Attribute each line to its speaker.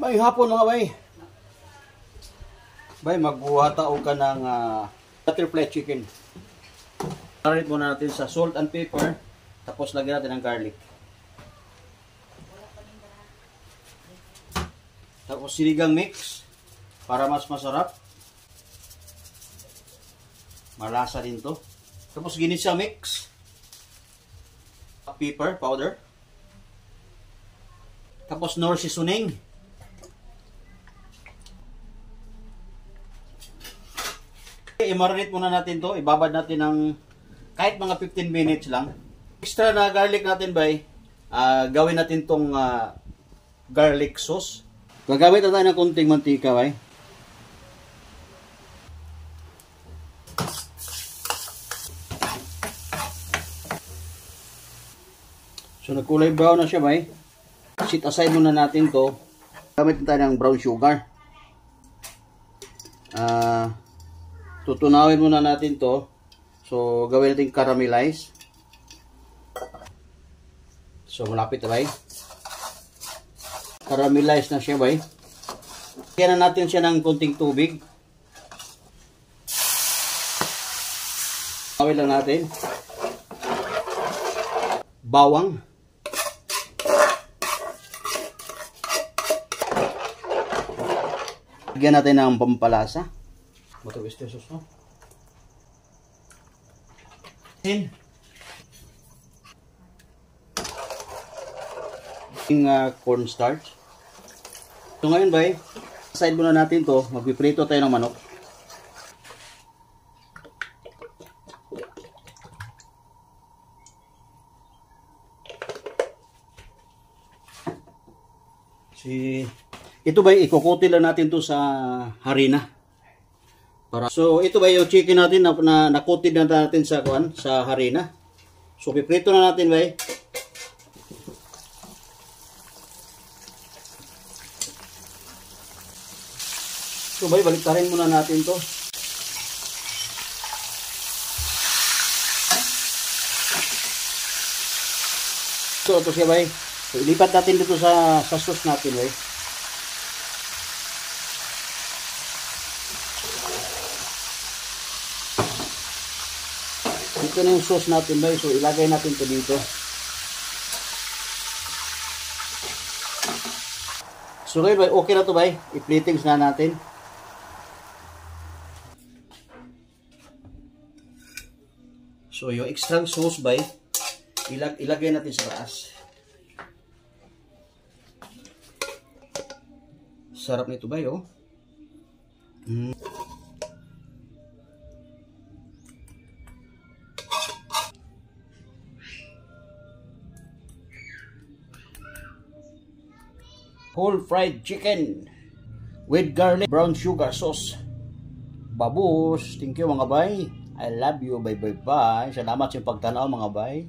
Speaker 1: May hapon mga bay. Bay, magbuhatao ka ng butterfly chicken. Marinate muna natin sa salt and pepper. Tapos lagyan natin ng garlic. Tapos sinigang mix para mas masarap. Malasa din to. Tapos ginisa mix. Pepper powder. Tapos nor seasoning. I-marinate muna natin to. Ibabad natin ng kahit mga 15 minutes lang. Extra na garlic natin bay. Gawin natin tong garlic sauce. Gagamit na tayo ng konting mantika bay. So nagkulay brown na siya bay. Set aside muna natin to. Gamit tayo ng brown sugar. Tutunawin muna natin to. So gawin natin caramelize. So malapit na bay. Caramelize na siya bay. Kaya na natin siya ng konting tubig. Gawin lang natin. Bawang. Lagyan natin ng pampalasa. Bato este sauce, no? Cornstarch. So ngayon bay, side muna natin to, magpiprito tayo ng manok. Ito ba ikukuti lang natin to sa harina. So ito ba yung chicken natin na nakutid na natin sa sa harina. So piprito na natin ba. So bay, baliktarin muna natin to. So ito siya bay. So ilipat natin dito sa sauce natin bay. Ito na yung sauce natin bay. So ilagay natin ito dito. So ngayon bay, okay na to bay. I-platings na natin. So yung extra sauce bay, ilagay natin sa taas. Sarap nito bay oh. Whole fried chicken with garlic brown sugar sauce. Babus, thank you mga bay. I love you. Bye bye bye. Salamat sa pagtanaw mga bay.